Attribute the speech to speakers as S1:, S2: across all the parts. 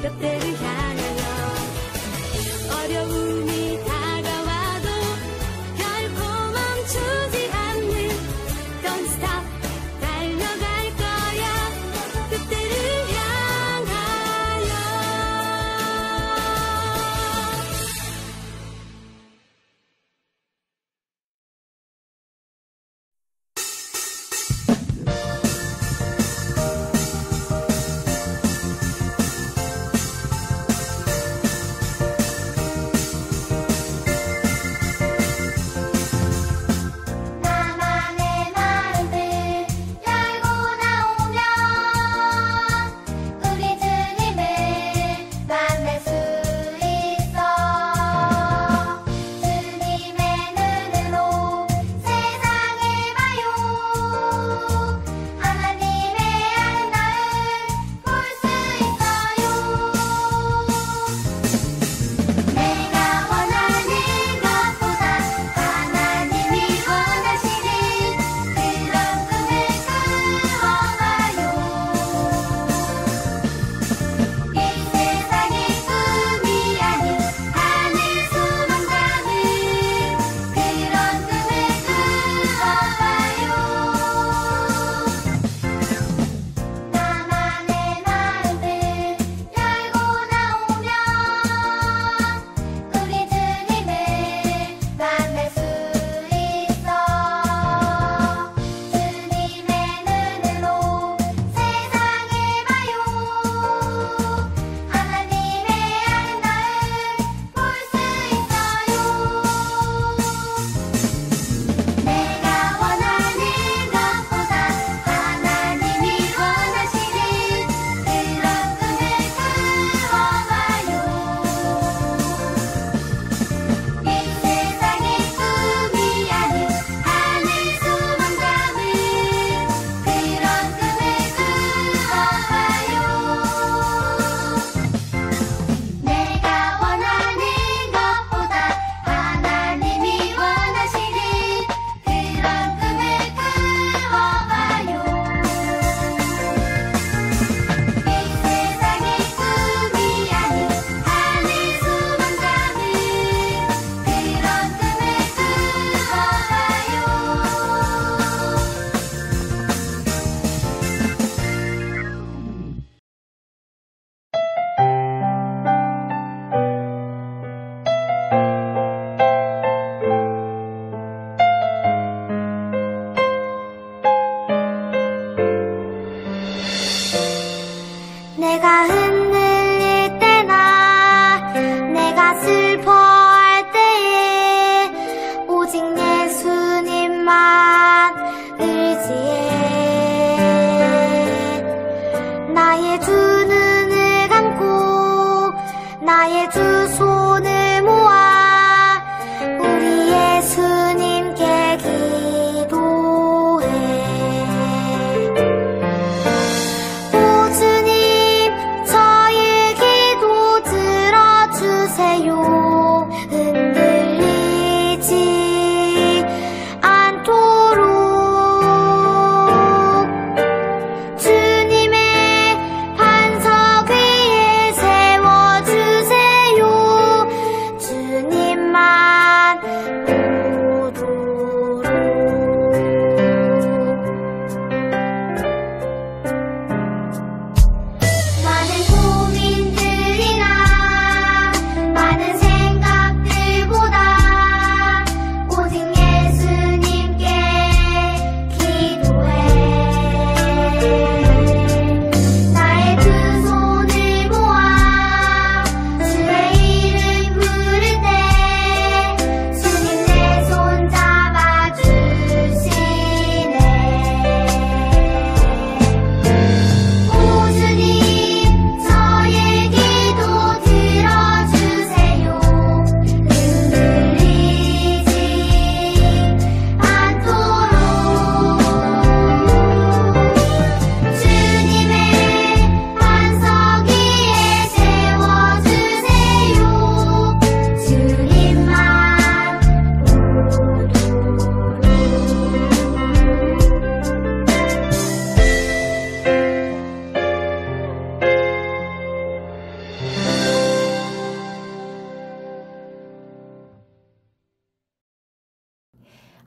S1: 곁에를 향하여 어려움이 다가와도 결코 멈추지 않는 Don't stop 달려갈 거야 그때를 향하여
S2: 나만의 마음을 열고 나오면 우리 주님을 만날 수 있어. 주님의 눈으로 세상을 봐요. 하나님의 아름다움 볼 수 있어요. 내가 원하는 것보다 하나님이 원하시는 그런 꿈을 꾸어봐요. 이 세상의 꿈이 아닌 하늘 소망 가는 그런 꿈을 꾸어봐요. 나만의 마음을 열고 나오면 우리 주님을 만날 수 있어. 주님의 눈으로 세상을 봐요. 하나님의 아름다움 볼 수 있어요. 내가 원하는 것보다 하나님이 원하시는 그런 꿈을 꾸어봐요. 이 세상의 꿈이 아닌 하늘 소망 가는 그런 꿈을 꾸어봐요. 내가 원하는 것보다 하나님이 원하시는 그런 꿈을 꾸어봐요. 이 세상의 꿈이 아닌 하늘 소망 가는 그런 꿈을 내가 흔들릴 때나 내가 슬퍼할 때에 오직 예수님만 의지해. 나의 주 눈을 감고 나의 주 손을 모아 우리 예수님께 기도해. 오 주님 저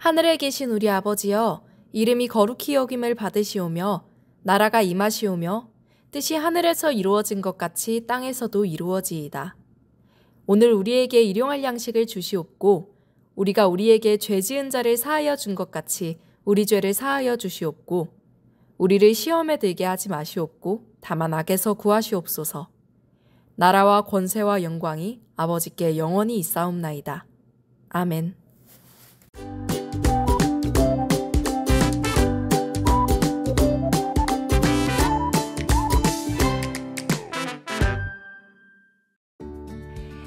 S3: 하늘에 계신 우리 아버지여, 이름이 거룩히 여김을 받으시오며 나라가 임하시오며 뜻이 하늘에서 이루어진 것 같이 땅에서도 이루어지이다. 오늘 우리에게 일용할 양식을 주시옵고 우리가 우리에게 죄 지은 자를 사하여 준 것 같이 우리 죄를 사하여 주시옵고 우리를 시험에 들게 하지 마시옵고 다만 악에서 구하시옵소서. 나라와 권세와 영광이 아버지께 영원히 있사옵나이다. 아멘.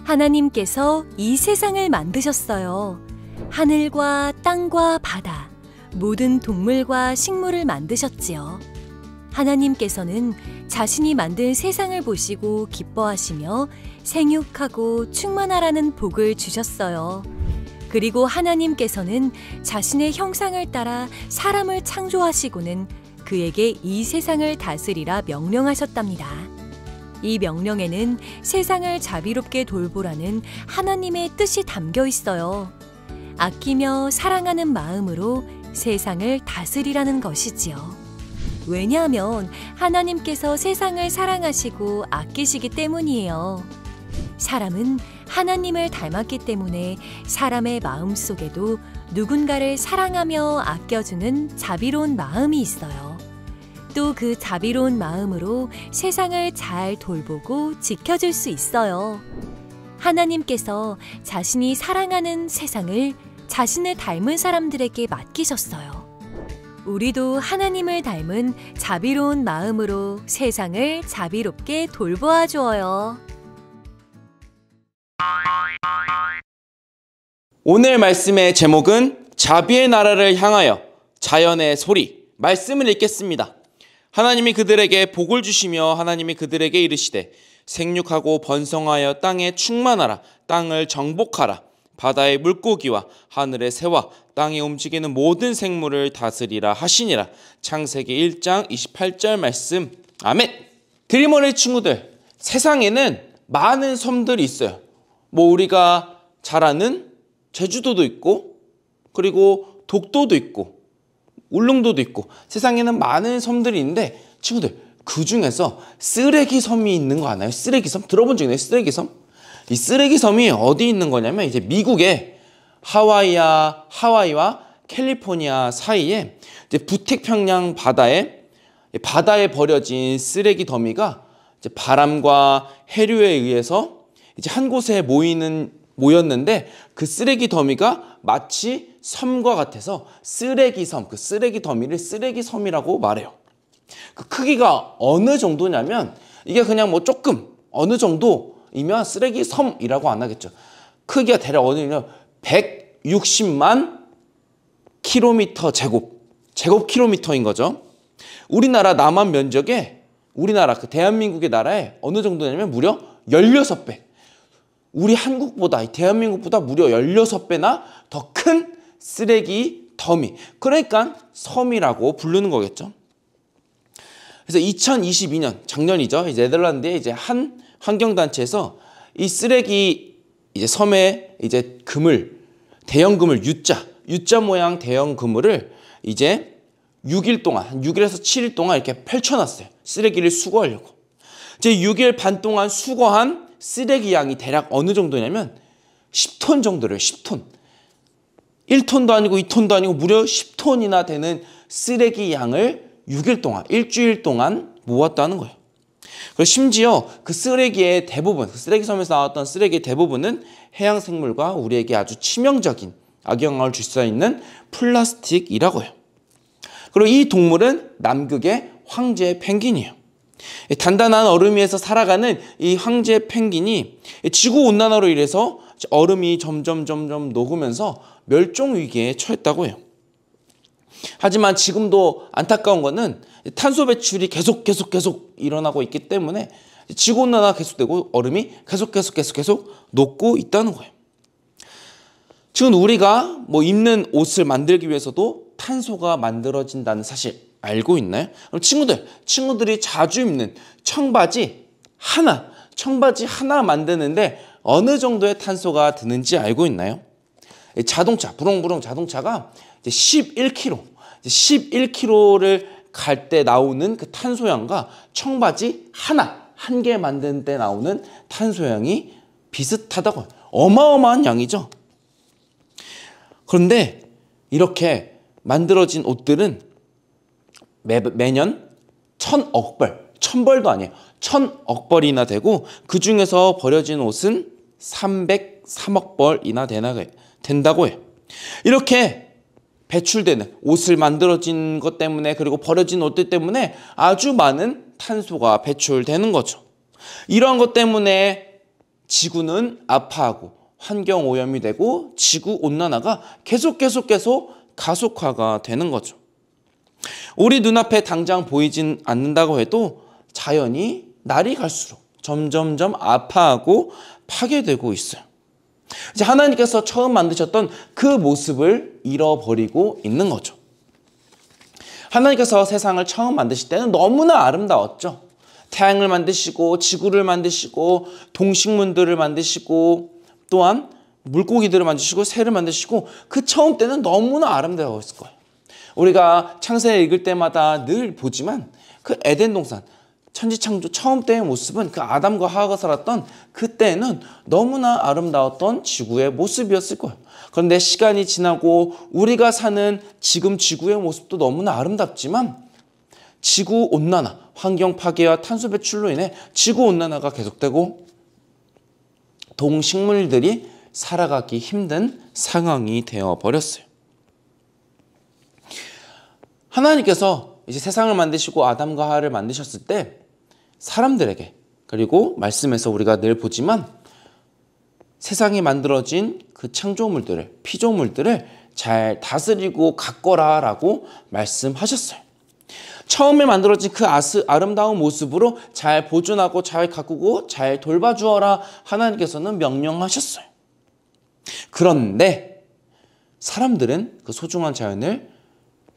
S4: 하나님께서 이 세상을 만드셨어요. 하늘과 땅과 바다, 모든 동물과 식물을 만드셨지요. 하나님께서는 자신이 만든 세상을 보시고 기뻐하시며 생육하고 충만하라는 복을 주셨어요. 그리고 하나님께서는 자신의 형상을 따라 사람을 창조하시고는 그에게 이 세상을 다스리라 명령하셨답니다. 이 명령에는 세상을 자비롭게 돌보라는 하나님의 뜻이 담겨 있어요. 아끼며 사랑하는 마음으로 세상을 다스리라는 것이지요. 왜냐하면 하나님께서 세상을 사랑하시고 아끼시기 때문이에요. 사람은 하나님을 닮았기 때문에 사람의 마음속에도 누군가를 사랑하며 아껴주는 자비로운 마음이 있어요. 또 그 자비로운 마음으로 세상을 잘 돌보고 지켜줄 수 있어요. 하나님께서 자신이 사랑하는 세상을 자신을 닮은 사람들에게 맡기셨어요. 우리도 하나님을 닮은 자비로운 마음으로 세상을 자비롭게 돌보아 주어요.
S5: 오늘 말씀의 제목은 자비의 나라를 향하여 자연의 소리, 말씀을 읽겠습니다. 하나님이 그들에게 복을 주시며 하나님이 그들에게 이르시되 생육하고 번성하여 땅에 충만하라. 땅을 정복하라. 바다의 물고기와 하늘의 새와 땅에 움직이는 모든 생물을 다스리라 하시니라. 창세기 1장 28절 말씀. 아멘. 그리머리 친구들, 세상에는 많은 섬들이 있어요. 뭐 우리가 잘 아는 제주도도 있고, 그리고 독도도 있고, 울릉도도 있고, 세상에는 많은 섬들이 있는데 친구들, 그 중에서 쓰레기 섬이 있는 거 아나요? 쓰레기 섬? 들어본 적 있나요? 쓰레기 섬? 이 쓰레기 섬이 어디 있는 거냐면 이제 미국의 하와이와 캘리포니아 사이에 이제 북태평양 바다에 버려진 쓰레기 더미가 이제 바람과 해류에 의해서 이제 한 곳에 모였는데 그 쓰레기 더미가 마치 섬과 같아서 쓰레기 섬, 그 쓰레기 더미를 쓰레기 섬이라고 말해요. 그 크기가 어느 정도냐면 이게 그냥 뭐 조금 어느 정도이면 쓰레기 섬이라고 안 하겠죠. 크기가 대략 어느 정도냐면 160만 킬로미터 제곱 킬로미터인 거죠. 우리나라 남한 면적에 그 대한민국의 나라에 어느 정도냐면 무려 16배. 우리 한국보다, 대한민국보다 무려 16배나 더 큰 쓰레기 더미. 그러니까 섬이라고 부르는 거겠죠. 그래서 2022년, 작년이죠. 네덜란드의 이제 한 환경단체에서 이 쓰레기 이제 섬에 이제 대형 그물, U자 모양 대형 그물을 이제 6일 동안, 한 6일에서 7일 동안 이렇게 펼쳐놨어요. 쓰레기를 수거하려고. 이제 6일 반 동안 수거한 쓰레기 양이 대략 어느 정도냐면 10톤 정도래요. 10톤. 1톤도 아니고 2톤도 아니고 무려 10톤이나 되는 쓰레기 양을 6일 동안, 일주일 동안 모았다는 거예요. 그리고 심지어 그 쓰레기의 대부분, 그 쓰레기 섬에서 나왔던 쓰레기의 대부분은 해양 생물과 우리에게 아주 치명적인 악영향을 줄 수 있는 플라스틱이라고 해요. 그리고 이 동물은 남극의 황제 펭귄이에요. 단단한 얼음 위에서 살아가는 이 황제 펭귄이 지구온난화로 인해서 얼음이 점점 녹으면서 멸종 위기에 처했다고 해요. 하지만 지금도 안타까운 거는 탄소 배출이 계속 일어나고 있기 때문에 지구온난화가 계속되고 얼음이 계속 녹고 있다는 거예요. 지금 우리가 뭐 입는 옷을 만들기 위해서도 탄소가 만들어진다는 사실 알고 있나요? 그럼 친구들이 자주 입는 청바지 하나 만드는데 어느 정도의 탄소가 드는지 알고 있나요? 자동차, 부릉부릉 자동차가 이제 11km를 갈 때 나오는 그 탄소량과 청바지 한 개 만드는 때 나오는 탄소량이 비슷하다고. 어마어마한 양이죠. 그런데 이렇게 만들어진 옷들은 매년 1000벌도 아니에요. 1000억 벌이나 되고 그 중에서 버려진 옷은 303억 벌이나 된다고 해요. 이렇게 배출되는 옷을 만들어진 것 때문에 그리고 버려진 옷들 때문에 아주 많은 탄소가 배출되는 거죠. 이러한 것 때문에 지구는 아파하고 환경 오염이 되고 지구 온난화가 계속 가속화가 되는 거죠. 우리 눈앞에 당장 보이진 않는다고 해도 자연이 날이 갈수록 점점점 아파하고 파괴되고 있어요. 이제 하나님께서 처음 만드셨던 그 모습을 잃어버리고 있는 거죠. 하나님께서 세상을 처음 만드실 때는 너무나 아름다웠죠. 태양을 만드시고 지구를 만드시고 동식물들을 만드시고 또한 물고기들을 만드시고 새를 만드시고 그 처음 때는 너무나 아름다웠을 거예요. 우리가 창세를 읽을 때마다 늘 보지만 그 에덴 동산 천지창조 처음 때의 모습은 그 아담과 하와가 살았던 그때는 너무나 아름다웠던 지구의 모습이었을 거예요. 그런데 시간이 지나고 우리가 사는 지금 지구의 모습도 너무나 아름답지만 지구 온난화, 환경 파괴와 탄소 배출로 인해 지구 온난화가 계속되고 동식물들이 살아가기 힘든 상황이 되어 버렸어요. 하나님께서 이제 세상을 만드시고 아담과 하와를 만드셨을 때 사람들에게 그리고 말씀에서 우리가 늘 보지만 세상에 만들어진 그 창조물들을 피조물들을 잘 다스리고 가꿔라 라고 말씀하셨어요. 처음에 만들어진 그 아름다운 모습으로 잘 보존하고 잘 가꾸고 잘 돌봐주어라 하나님께서는 명령하셨어요. 그런데 사람들은 그 소중한 자연을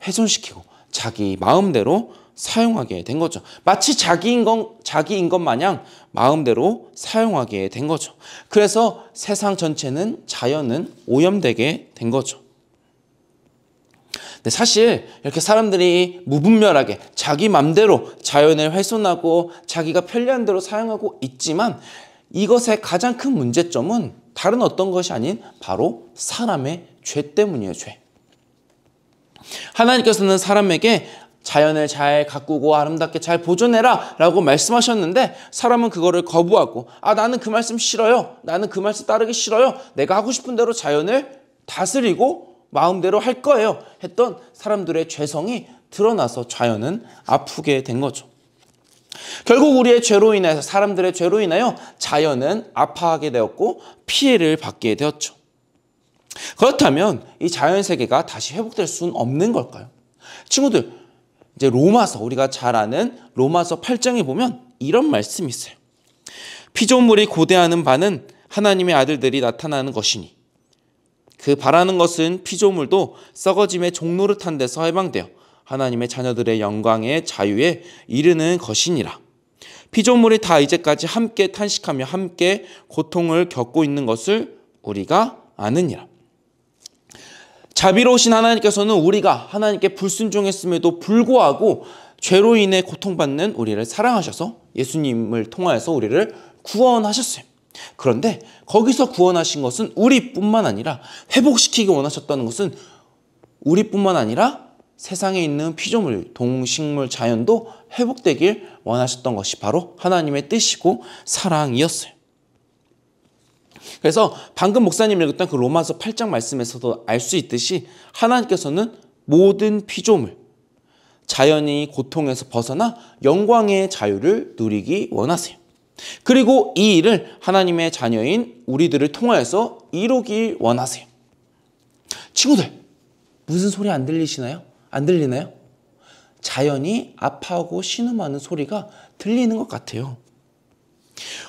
S5: 훼손시키고 자기 마음대로 사용하게 된 거죠. 마치 자기인 것 마냥 마음대로 사용하게 된 거죠. 그래서 세상 전체는 자연은 오염되게 된 거죠. 근데 사실 이렇게 사람들이 무분별하게 자기 맘대로 자연을 훼손하고 자기가 편리한 대로 사용하고 있지만 이것의 가장 큰 문제점은 다른 어떤 것이 아닌 바로 사람의 죄 때문이에요. 죄. 하나님께서는 사람에게 자연을 잘 가꾸고 아름답게 잘 보존해라 라고 말씀하셨는데 사람은 그거를 거부하고 나는 그 말씀 싫어요. 나는 그 말씀 따르기 싫어요. 내가 하고 싶은 대로 자연을 다스리고 마음대로 할 거예요 했던 사람들의 죄성이 드러나서 자연은 아프게 된 거죠. 결국 우리의 죄로 인해서 사람들의 죄로 인하여 자연은 아파하게 되었고 피해를 받게 되었죠. 그렇다면 이 자연세계가 다시 회복될 수는 없는 걸까요? 친구들, 이제 로마서, 우리가 잘 아는 로마서 8장에 보면 이런 말씀이 있어요. 피조물이 고대하는 바는 하나님의 아들들이 나타나는 것이니 그 바라는 것은 피조물도 썩어짐의 종노릇한 데서 해방되어 하나님의 자녀들의 영광의 자유에 이르는 것이니라. 피조물이 다 이제까지 함께 탄식하며 함께 고통을 겪고 있는 것을 우리가 아느니라. 자비로우신 하나님께서는 우리가 하나님께 불순종했음에도 불구하고 죄로 인해 고통받는 우리를 사랑하셔서 예수님을 통하여서 우리를 구원하셨어요. 그런데 거기서 구원하신 것은 우리뿐만 아니라 회복시키기 원하셨다는 것은 우리뿐만 아니라 세상에 있는 피조물, 동식물, 자연도 회복되길 원하셨던 것이 바로 하나님의 뜻이고 사랑이었어요. 그래서 방금 목사님 읽었던 그 로마서 8장 말씀에서도 알 수 있듯이 하나님께서는 모든 피조물, 자연이 고통에서 벗어나 영광의 자유를 누리기 원하세요. 그리고 이 일을 하나님의 자녀인 우리들을 통하여서 이루기 원하세요. 친구들, 무슨 소리 안 들리시나요? 안 들리나요? 자연이 아파하고 신음하는 소리가 들리는 것 같아요.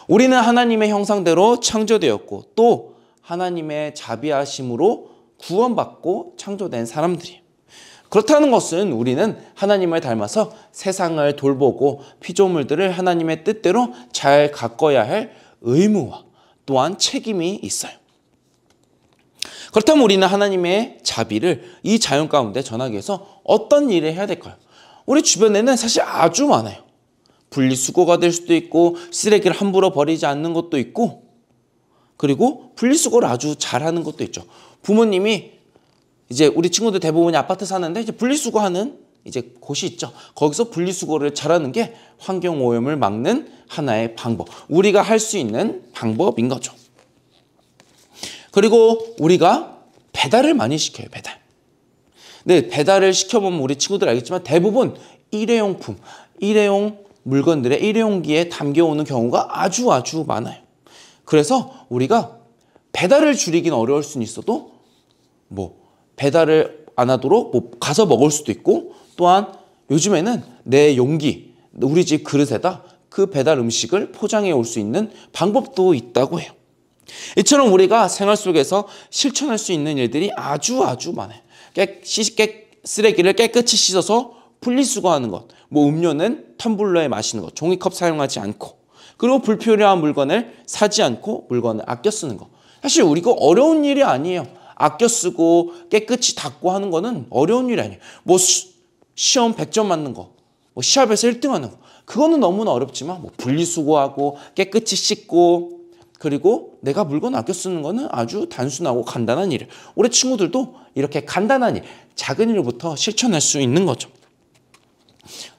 S5: 우리는 하나님의 형상대로 창조되었고 또 하나님의 자비하심으로 구원받고 창조된 사람들이에요. 그렇다는 것은 우리는 하나님을 닮아서 세상을 돌보고 피조물들을 하나님의 뜻대로 잘 가꿔야 할 의무와 또한 책임이 있어요. 그렇다면 우리는 하나님의 자비를 이 자연 가운데 전하기 위해서 어떤 일을 해야 될까요? 우리 주변에는 사실 아주 많아요. 분리수거가 될 수도 있고 쓰레기를 함부로 버리지 않는 것도 있고 그리고 분리수거를 아주 잘하는 것도 있죠. 부모님이 이제 우리 친구들 대부분이 아파트 사는데 이제 분리수거하는 이제 곳이 있죠. 거기서 분리수거를 잘하는 게 환경오염을 막는 하나의 방법. 우리가 할 수 있는 방법인 거죠. 그리고 우리가 배달을 많이 시켜요. 배달. 네, 배달을 시켜보면 우리 친구들 알겠지만 대부분 일회용품, 일회용 물건들의 일회용기에 담겨오는 경우가 아주 많아요. 그래서 우리가 배달을 줄이긴 어려울 수는 있어도 배달을 안 하도록 가서 먹을 수도 있고 또한 요즘에는 내 용기, 우리 집 그릇에다 그 배달 음식을 포장해 올 수 있는 방법도 있다고 해요. 이처럼 우리가 생활 속에서 실천할 수 있는 일들이 아주 많아요. 쓰레기를 깨끗이 씻어서 분리수거하는 것, 음료는 텀블러에 마시는 것, 종이컵 사용하지 않고 그리고 불필요한 물건을 사지 않고 물건을 아껴 쓰는 것. 사실 우리가 어려운 일이 아니에요. 아껴 쓰고 깨끗이 닦고 하는 거는 어려운 일이 아니에요. 시험 100점 맞는 거, 시합에서 1등 하는 거, 그거는 너무나 어렵지만 분리수거하고 깨끗이 씻고 그리고 내가 물건 아껴 쓰는 거는 아주 단순하고 간단한 일이에요. 우리 친구들도 이렇게 간단한 일, 작은 일부터 실천할 수 있는 거죠.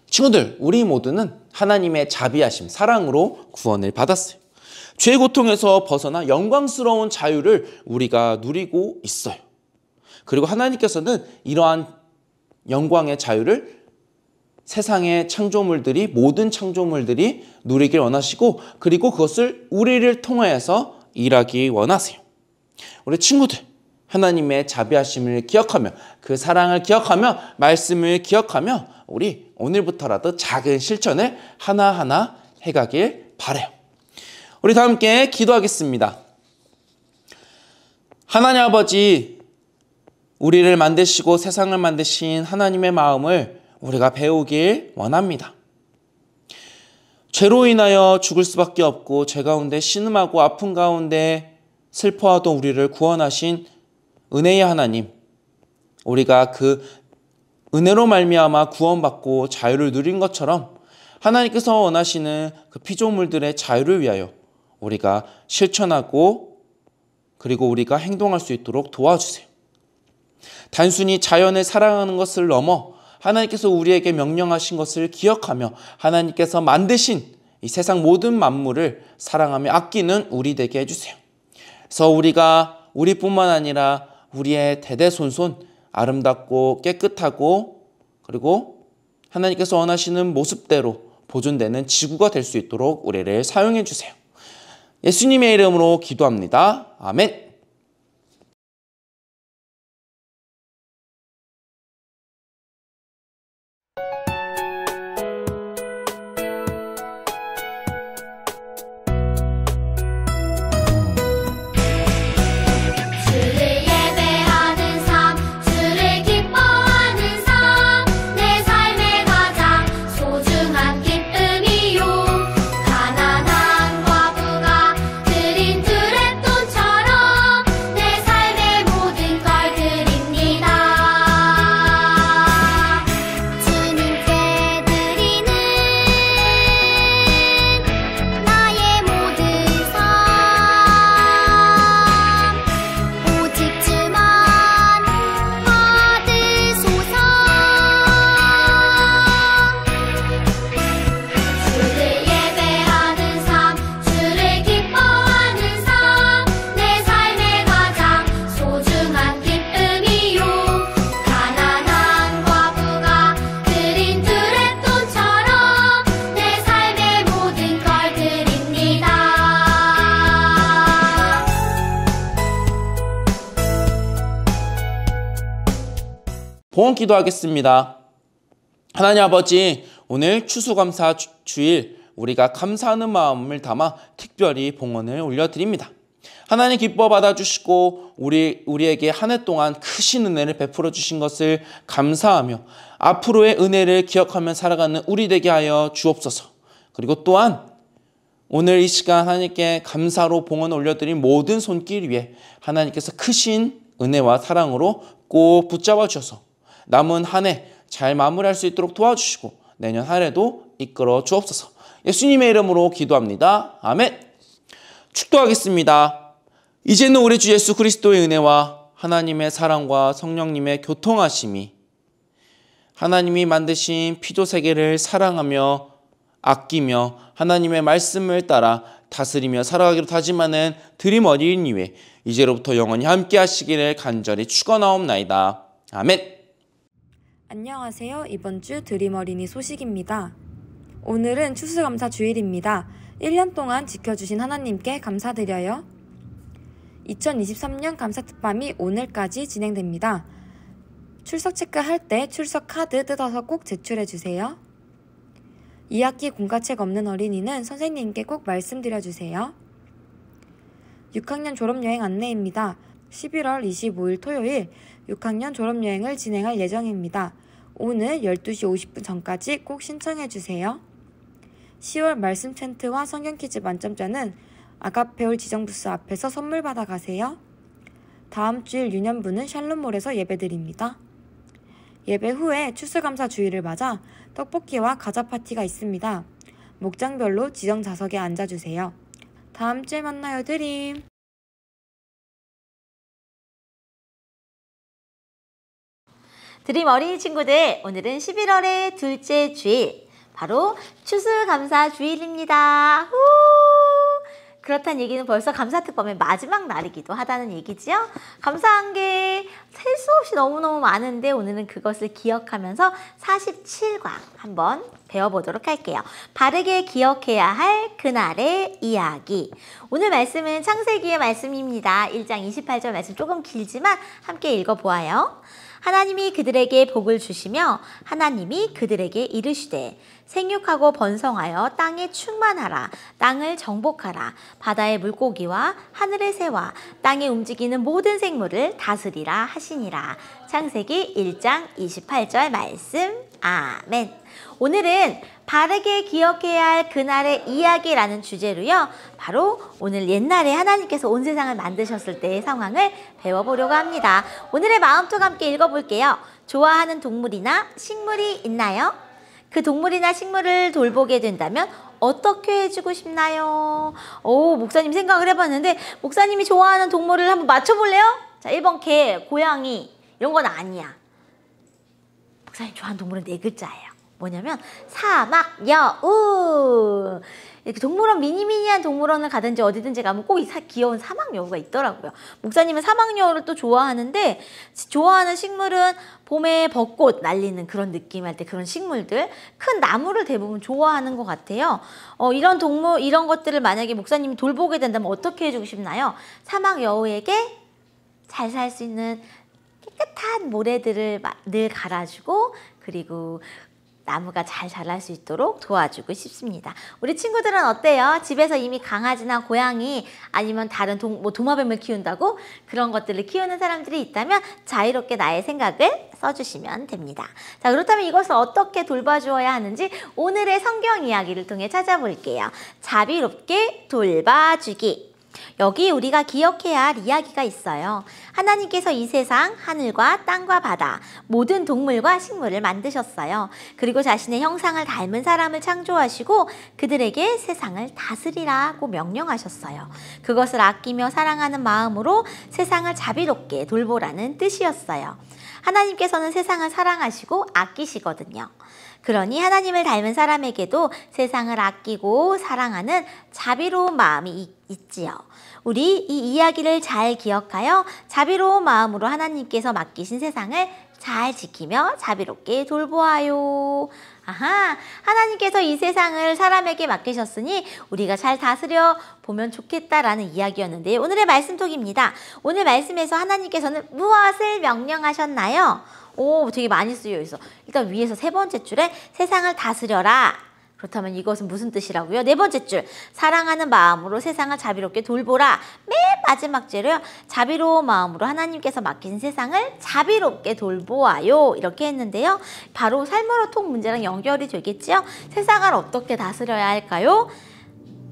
S5: 친구들, 우리 모두는 하나님의 자비하심, 사랑으로 구원을 받았어요. 죄의 고통에서 벗어나 영광스러운 자유를 우리가 누리고 있어요. 그리고 하나님께서는 이러한 영광의 자유를 세상의 창조물들이, 모든 창조물들이 누리길 원하시고 그리고 그것을 우리를 통하여서 일하기 원하세요. 우리 친구들, 하나님의 자비하심을 기억하며 그 사랑을 기억하며 말씀을 기억하며 우리 오늘부터라도 작은 실천을 하나하나 해가길 바라요. 우리 다 함께 기도하겠습니다. 하나님 아버지, 우리를 만드시고 세상을 만드신 하나님의 마음을 우리가 배우길 원합니다. 죄로 인하여 죽을 수밖에 없고 죄 가운데 신음하고 아픔 가운데 슬퍼하던 우리를 구원하신 은혜의 하나님, 우리가 그 은혜로 말미암아 구원받고 자유를 누린 것처럼 하나님께서 원하시는 그 피조물들의 자유를 위하여 우리가 실천하고 그리고 우리가 행동할 수 있도록 도와주세요. 단순히 자연을 사랑하는 것을 넘어 하나님께서 우리에게 명령하신 것을 기억하며 하나님께서 만드신 이 세상 모든 만물을 사랑하며 아끼는 우리 되게 해주세요. 그래서 우리가 우리뿐만 아니라 우리의 대대손손 아름답고 깨끗하고 그리고 하나님께서 원하시는 모습대로 보존되는 지구가 될 수 있도록 우리를 사용해 주세요. 예수님의 이름으로 기도합니다. 아멘. 봉헌 기도하겠습니다. 하나님 아버지, 오늘 추수감사 주일 우리가 감사하는 마음을 담아 특별히 봉헌을 올려드립니다. 하나님 기뻐 받아주시고 우리에게 한 해 동안 크신 은혜를 베풀어 주신 것을 감사하며 앞으로의 은혜를 기억하며 살아가는 우리 되게 하여 주옵소서. 그리고 또한 오늘 이 시간 하나님께 감사로 봉헌 올려드린 모든 손길 위에 하나님께서 크신 은혜와 사랑으로 꼭 붙잡아 주셔서 남은 한 해 잘 마무리할 수 있도록 도와주시고 내년 한 해도 이끌어 주옵소서. 예수님의 이름으로 기도합니다. 아멘. 축도하겠습니다. 이제는 우리 주 예수 그리스도의 은혜와 하나님의 사랑과 성령님의 교통하심이 하나님이 만드신 피조 세계를 사랑하며 아끼며 하나님의 말씀을 따라 다스리며 살아가기로 다짐하는 드림 어린이 위에 이제로부터 영원히 함께 하시기를 간절히 축원하옵나이다. 아멘.
S3: 안녕하세요. 이번 주 드림 어린이 소식입니다. 오늘은 추수감사 주일입니다. 1년 동안 지켜주신 하나님께 감사드려요. 2023년 감사특밤이 오늘까지 진행됩니다. 출석 체크할 때 출석 카드 뜯어서 꼭 제출해주세요. 2학기 공과책 없는 어린이는 선생님께 꼭 말씀드려주세요. 6학년 졸업여행 안내입니다. 11월 25일 토요일 6학년 졸업여행을 진행할 예정입니다. 오늘 12시 50분 전까지 꼭 신청해주세요. 10월 말씀 텐트와 성경 퀴즈 만점자는 아가페올 지정부스 앞에서 선물 받아가세요. 다음 주일 유년부는 샬롬몰에서 예배드립니다. 예배 후에 추수감사 주일을 맞아 떡볶이와 과자 파티가 있습니다. 목장별로 지정 좌석에 앉아주세요. 다음 주에 만나요, 드림.
S6: 드림 어린이 친구들, 오늘은 11월의 둘째 주일, 바로 추수감사 주일입니다. 후! 그렇다는 얘기는 벌써 감사특밤의 마지막 날이기도 하다는 얘기지요. 감사한 게 셀 수 없이 너무너무 많은데 오늘은 그것을 기억하면서 47강 한번 배워보도록 할게요. 바르게 기억해야 할 그날의 이야기. 오늘 말씀은 창세기의 말씀입니다. 1장 28절 말씀 조금 길지만 함께 읽어보아요. 하나님이 그들에게 복을 주시며 하나님이 그들에게 이르시되 생육하고 번성하여 땅에 충만하라. 땅을 정복하라. 바다의 물고기와 하늘의 새와 땅에 움직이는 모든 생물을 다스리라 하시니라. 창세기 1장 28절 말씀. 아멘. 오늘은 바르게 기억해야 할 그날의 이야기라는 주제로요. 바로 오늘 옛날에 하나님께서 온 세상을 만드셨을 때의 상황을 배워보려고 합니다. 오늘의 마음톡 함께 읽어볼게요. 좋아하는 동물이나 식물이 있나요? 그 동물이나 식물을 돌보게 된다면 어떻게 해주고 싶나요? 오, 목사님 생각을 해봤는데 목사님이 좋아하는 동물을 한번 맞춰볼래요? 자, 1번 개, 고양이 이런 건 아니야. 목사님 좋아하는 동물은 4글자예요. 뭐냐면 사막 여우. 이렇게 동물원 미니미니한 동물원을 가든지 어디든지 가면 꼭 귀여운 사막 여우가 있더라고요. 목사님은 사막 여우를 또 좋아하는데 좋아하는 식물은 봄에 벚꽃 날리는 그런 느낌 할 때 그런 식물들, 큰 나무를 대부분 좋아하는 것 같아요. 이런 동물, 이런 것들을 만약에 목사님이 돌보게 된다면 어떻게 해주고 싶나요? 사막 여우에게 잘 살 수 있는 깨끗한 모래들을 늘 갈아주고 그리고 나무가 잘 자랄 수 있도록 도와주고 싶습니다. 우리 친구들은 어때요? 집에서 이미 강아지나 고양이 아니면 다른 도마뱀을 키운다고 그런 것들을 키우는 사람들이 있다면 자유롭게 나의 생각을 써주시면 됩니다. 자, 그렇다면 이것을 어떻게 돌봐주어야 하는지 오늘의 성경 이야기를 통해 찾아볼게요. 자비롭게 돌봐주기. 여기 우리가 기억해야 할 이야기가 있어요. 하나님께서 이 세상, 하늘과 땅과 바다, 모든 동물과 식물을 만드셨어요. 그리고 자신의 형상을 닮은 사람을 창조하시고 그들에게 세상을 다스리라고 명령하셨어요. 그것을 아끼며 사랑하는 마음으로 세상을 자비롭게 돌보라는 뜻이었어요. 하나님께서는 세상을 사랑하시고 아끼시거든요. 그러니 하나님을 닮은 사람에게도 세상을 아끼고 사랑하는 자비로운 마음이 있지요. 우리 이 이야기를 잘 기억하여 자비로운 마음으로 하나님께서 맡기신 세상을 잘 지키며 자비롭게 돌보아요. 아하, 하나님께서 이 세상을 사람에게 맡기셨으니 우리가 잘 다스려 보면 좋겠다라는 이야기였는데요. 오늘의 말씀톡입니다. 오늘 말씀에서 하나님께서는 무엇을 명령하셨나요? 오, 되게 많이 쓰여 있어. 일단 위에서 3번째 줄에 세상을 다스려라. 그렇다면 이것은 무슨 뜻이라고요? 4번째 줄, 사랑하는 마음으로 세상을 자비롭게 돌보라. 맨 마지막 줄이요. 자비로운 마음으로 하나님께서 맡긴 세상을 자비롭게 돌보아요. 이렇게 했는데요. 바로 삶으로 통 문제랑 연결이 되겠지요. 세상을 어떻게 다스려야 할까요?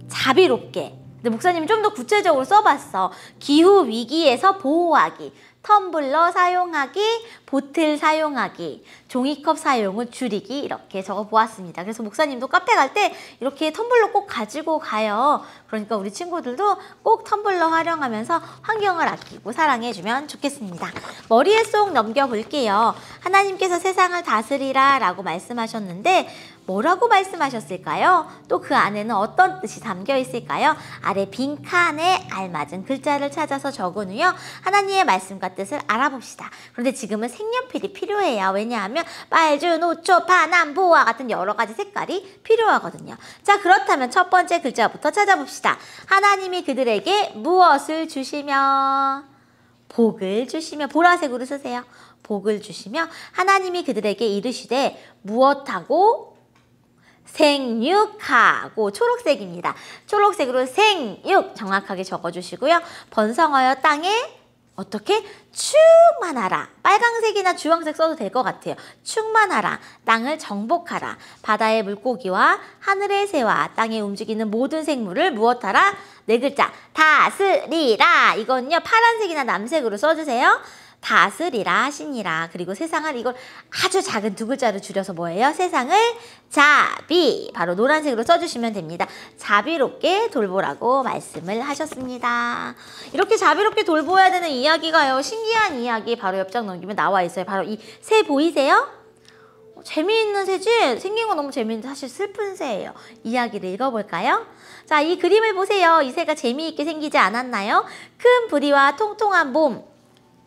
S6: 자비롭게. 근데 목사님이 좀 더 구체적으로 써봤어. 기후 위기에서 보호하기, 텀블러 사용하기, 보틀 사용하기, 종이컵 사용을 줄이기 이렇게 적어보았습니다. 그래서 목사님도 카페 갈 때 이렇게 텀블러 꼭 가지고 가요. 그러니까 우리 친구들도 꼭 텀블러 활용하면서 환경을 아끼고 사랑해주면 좋겠습니다. 머리에 쏙 넘겨볼게요. 하나님께서 세상을 다스리라 라고 말씀하셨는데 뭐라고 말씀하셨을까요? 또 그 안에는 어떤 뜻이 담겨 있을까요? 아래 빈칸에 알맞은 글자를 찾아서 적은 후요. 하나님의 말씀과 뜻을 알아봅시다. 그런데 지금은 색연필이 필요해요. 왜냐하면 빨주, 노초, 파남, 보화 같은 여러 가지 색깔이 필요하거든요. 자, 그렇다면 첫 번째 글자부터 찾아봅시다. 하나님이 그들에게 무엇을 주시며? 복을 주시며, 보라색으로 쓰세요. 복을 주시며 하나님이 그들에게 이르시되 무엇하고? 생육하고, 초록색입니다. 초록색으로 생육 정확하게 적어주시고요. 번성하여 땅에 어떻게? 충만하라. 빨강색이나 주황색 써도 될 것 같아요. 충만하라. 땅을 정복하라. 바다의 물고기와 하늘의 새와 땅에 움직이는 모든 생물을 무엇하라? 네 글자. 다스리라. 이건요 파란색이나 남색으로 써주세요. 다스리라 하시니라. 그리고 세상을, 이걸 아주 작은 두 글자로 줄여서 뭐예요? 세상을 자비, 바로 노란색으로 써주시면 됩니다. 자비롭게 돌보라고 말씀을 하셨습니다. 이렇게 자비롭게 돌보아야 되는 이야기가요, 신기한 이야기 바로 옆장 넘기면 나와 있어요. 바로 이 새 보이세요? 재미있는 새지? 생긴 건 너무 재미있는데 사실 슬픈 새예요. 이야기를 읽어볼까요? 자, 이 그림을 보세요. 이 새가 재미있게 생기지 않았나요? 큰 부리와 통통한 몸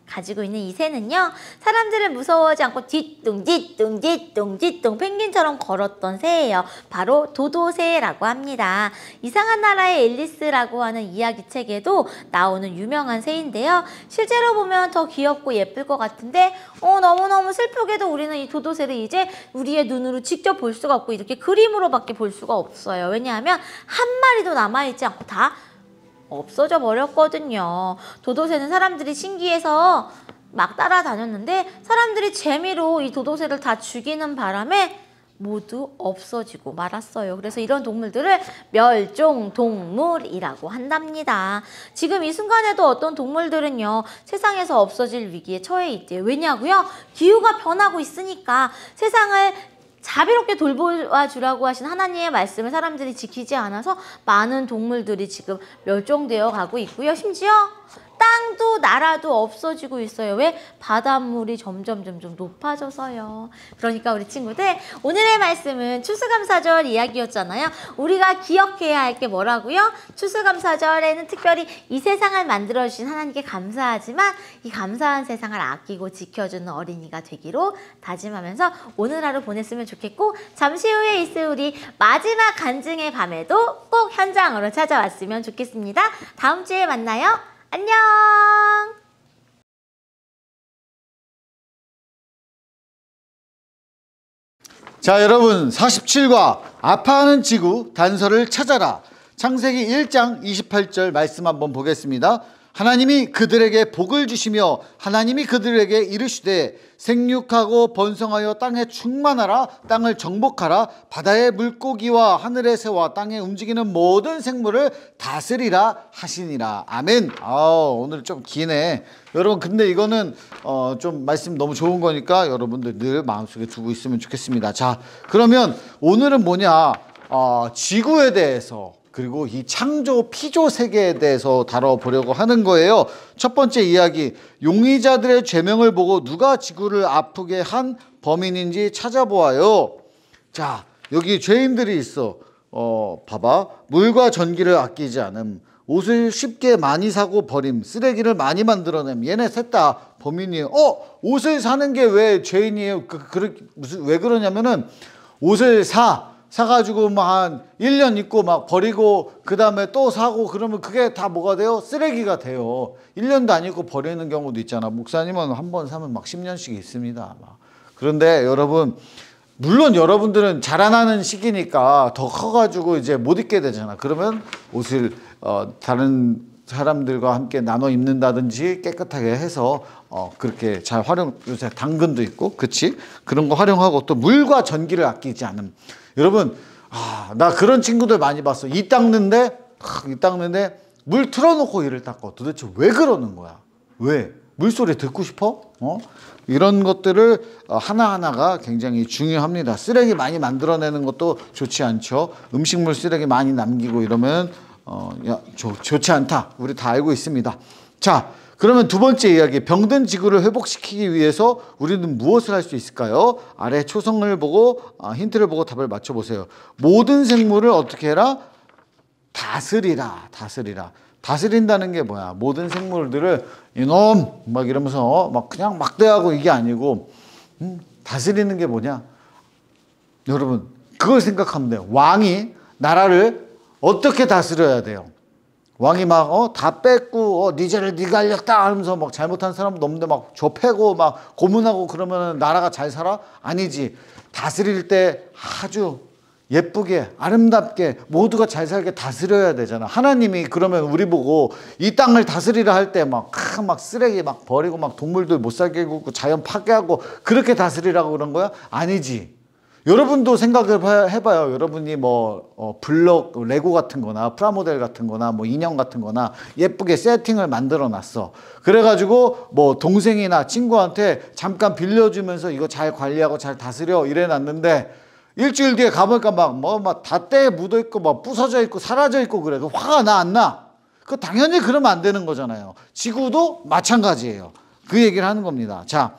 S6: 가지고 있는 이 새는요, 사람들을 무서워하지 않고 뒤뚱 펭귄처럼 걸었던 새예요. 바로 도도새라고 합니다. 이상한 나라의 앨리스라고 하는 이야기책에도 나오는 유명한 새인데요. 실제로 보면 더 귀엽고 예쁠 것 같은데 너무너무 슬프게도 우리는 이 도도새를 이제 우리의 눈으로 직접 볼 수가 없고 이렇게 그림으로밖에 볼 수가 없어요. 왜냐하면 한 마리도 남아있지 않고 다 없어져 버렸거든요. 도도새는 사람들이 신기해서 막 따라다녔는데 사람들이 재미로 이 도도새를 다 죽이는 바람에 모두 없어지고 말았어요. 그래서 이런 동물들을 멸종동물이라고 한답니다. 지금 이 순간에도 어떤 동물들은요, 세상에서 없어질 위기에 처해 있대요. 왜냐고요? 기후가 변하고 있으니까. 세상을 자비롭게 돌보아 주라고 하신 하나님의 말씀을 사람들이 지키지 않아서 많은 동물들이 지금 멸종되어 가고 있고요. 심지어 땅도 나라도 없어지고 있어요. 왜? 바닷물이 점점 높아져서요. 그러니까 우리 친구들, 오늘의 말씀은 추수감사절 이야기였잖아요. 우리가 기억해야 할 게 뭐라고요? 추수감사절에는 특별히 이 세상을 만들어주신 하나님께 감사하지만 이 감사한 세상을 아끼고 지켜주는 어린이가 되기로 다짐하면서 오늘 하루 보냈으면 좋겠고, 잠시 후에 있을 우리 마지막 간증의 밤에도 꼭 현장으로 찾아왔으면 좋겠습니다. 다음 주에 만나요. 안녕.
S7: 자, 여러분, 47과 아파하는 지구 단서를 찾아라. 창세기 1장 28절 말씀 한번 보겠습니다. 하나님이 그들에게 복을 주시며 하나님이 그들에게 이르시되 생육하고 번성하여 땅에 충만하라. 땅을 정복하라. 바다의 물고기와 하늘의 새와 땅에 움직이는 모든 생물을 다스리라 하시니라. 아멘. 오늘 좀 기네. 여러분, 근데 이거는 좀 말씀 너무 좋은 거니까 여러분들 늘 마음속에 두고 있으면 좋겠습니다. 자, 그러면 오늘은 뭐냐, 지구에 대해서, 그리고 이 창조 피조 세계에 대해서 다뤄보려고 하는 거예요. 첫 번째 이야기, 용의자들의 죄명을 보고 누가 지구를 아프게 한 범인인지 찾아보아요. 자, 여기 죄인들이 있어. 봐봐. 물과 전기를 아끼지 않음, 옷을 쉽게 많이 사고 버림, 쓰레기를 많이 만들어냄. 얘네 셋 다 범인이에요. 옷을 사는 게 왜 죄인이에요? 왜 그러냐면은, 옷을 사가지고 막 한 1년 입고 막 버리고 그 다음에 또 사고 그러면 그게 다 뭐가 돼요? 쓰레기가 돼요. 1년도 안 입고 버리는 경우도 있잖아. 목사님은 한 번 사면 막 10년씩 있습니다. 그런데 여러분, 물론 여러분들은 자라나는 시기니까 더 커가지고 이제 못 입게 되잖아. 그러면 옷을 다른 사람들과 함께 나눠 입는다든지 깨끗하게 해서 그렇게 잘 요새 당근도 있고, 그치? 그런 거 활용하고, 또 물과 전기를 아끼지 않음. 여러분, 나 그런 친구들 많이 봤어. 이 닦는데 물 틀어놓고 이를 닦어. 도대체 왜 그러는 거야? 왜? 물소리 듣고 싶어? 이런 것들을 하나하나가 굉장히 중요합니다. 쓰레기 많이 만들어내는 것도 좋지 않죠. 음식물 쓰레기 많이 남기고 이러면 좋지 않다. 우리 다 알고 있습니다. 자, 그러면 두 번째 이야기, 병든 지구를 회복시키기 위해서 우리는 무엇을 할 수 있을까요? 아래 초성을 보고 힌트를 보고 답을 맞춰보세요. 모든 생물을 어떻게 해라? 다스리라. 다스린다는 게 뭐야? 모든 생물들을 이놈 막 이러면서 막 그냥 막 대하고 이게 아니고 다스리는 게 뭐냐? 여러분 그걸 생각하면 돼요. 왕이 나라를 어떻게 다스려야 돼요? 왕이 막 다 뺏고 니 죄를 니가 알렸다 하면서 막 잘못한 사람도 없는데 막 좁혀고 막 고문하고 그러면 나라가 잘 살아? 아니지. 다스릴 때 아주 예쁘게 아름답게 모두가 잘 살게 다스려야 되잖아. 하나님이 그러면 우리 보고 이 땅을 다스리라 할 때 막 쓰레기 막 버리고 막 동물들 못 살게 굴고 자연 파괴하고 그렇게 다스리라고 그런 거야? 아니지. 여러분도 생각을 해봐요. 여러분이 뭐 블럭 레고 같은 거나 프라모델 같은 거나 뭐 인형 같은 거나 예쁘게 세팅을 만들어 놨어. 그래가지고 뭐 동생이나 친구한테 잠깐 빌려주면서 이거 잘 관리하고 잘 다스려 이래 놨는데 일주일 뒤에 가보니까 막 다 때에 묻어 있고 막 부서져 있고 사라져 있고 그래. 화가 나 안 나? 그 당연히 그러면 안 되는 거잖아요. 지구도 마찬가지예요. 그 얘기를 하는 겁니다. 자,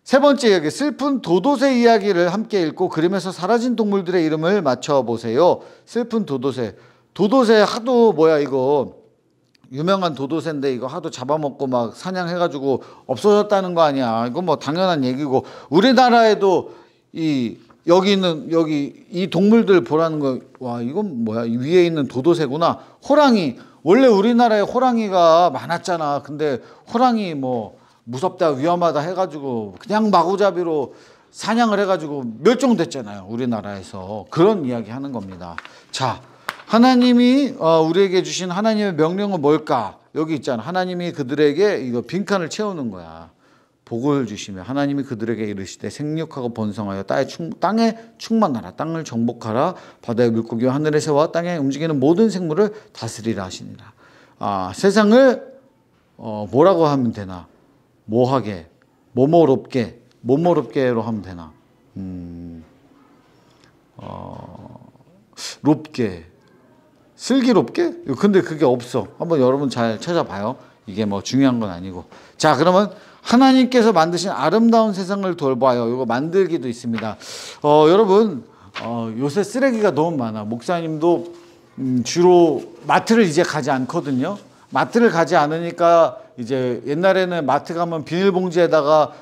S7: 세 번째 이야기, 슬픈 도도새 이야기를 함께 읽고 그림에서 사라진 동물들의 이름을 맞춰보세요. 슬픈 도도새. 도도새 하도 이거 유명한 도도새인데 이거 하도 잡아먹고 막 사냥해가지고 없어졌다는 거 아니야. 이거 뭐 당연한 얘기고 우리나라에도 여기 이 동물들 보라는 거, 와, 이건 뭐야? 위에 있는 도도새구나. 호랑이. 원래 우리나라에 호랑이가 많았잖아. 근데 호랑이 뭐 무섭다, 위험하다 해가지고 그냥 마구잡이로 사냥을 해가지고 멸종됐잖아요. 우리나라에서. 그런 이야기 하는 겁니다. 자, 하나님이 우리에게 주신 하나님의 명령은 뭘까? 여기 있잖아. 하나님이 그들에게 이거 빈칸을 채우는 거야. 복을 주시며 하나님이 그들에게 이르시되 생육하고 번성하여 땅에 충만하라. 땅을 정복하라. 바다의 물고기와 하늘의 새와 땅에 움직이는 모든 생물을 다스리라 하시니라. 세상을 뭐라고 하면 되나? 뭐하게, 뭐뭐롭게로 하면 되나? 롭게, 슬기롭게? 근데 그게 없어. 한번 여러분 잘 찾아봐요. 이게 뭐 중요한 건 아니고. 자, 그러면 하나님께서 만드신 아름다운 세상을 돌봐요. 이거 만들기도 있습니다. 여러분, 요새 쓰레기가 너무 많아. 목사님도 주로 마트를 이제 가지 않거든요. 마트를 가지 않으니까 이제 옛날에는 마트 가면 비닐봉지에다가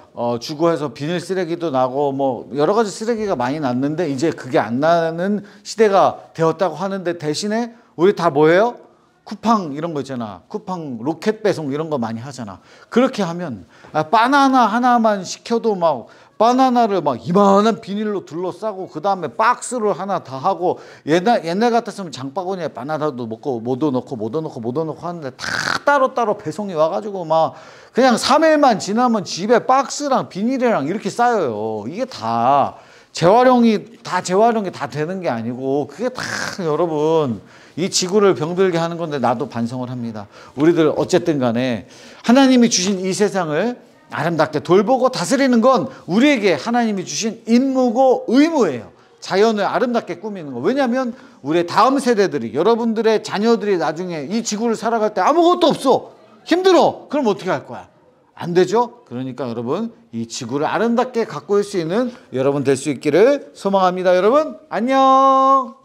S7: 주고 해서 비닐 쓰레기도 나고 뭐 여러 가지 쓰레기가 많이 났는데 이제 그게 안 나는 시대가 되었다고 하는데 대신에 우리 다 뭐예요? 쿠팡 이런 거 있잖아. 쿠팡 로켓 배송 이런 거 많이 하잖아. 그렇게 하면 바나나 하나만 시켜도 막 바나나를 막 이만한 비닐로 둘러싸고 그 다음에 박스를 하나 다 하고 옛날 같았으면 장바구니에 바나나도 먹고 뭐도 넣고 하는데 다 따로따로 배송이 와가지고 막 그냥 3일만 지나면 집에 박스랑 비닐이랑 이렇게 쌓여요. 이게 다 재활용이 다 되는 게 아니고 그게 다 여러분 이 지구를 병들게 하는 건데 나도 반성을 합니다. 우리들 어쨌든 간에 하나님이 주신 이 세상을 아름답게 돌보고 다스리는 건 우리에게 하나님이 주신 임무고 의무예요. 자연을 아름답게 꾸미는 거. 왜냐하면 우리의 다음 세대들이 여러분들의 자녀들이 나중에 이 지구를 살아갈 때 아무것도 없어. 힘들어. 그럼 어떻게 할 거야? 안 되죠? 그러니까 여러분 이 지구를 아름답게 가꿀 수 있는 여러분 될 수 있기를 소망합니다. 여러분 안녕.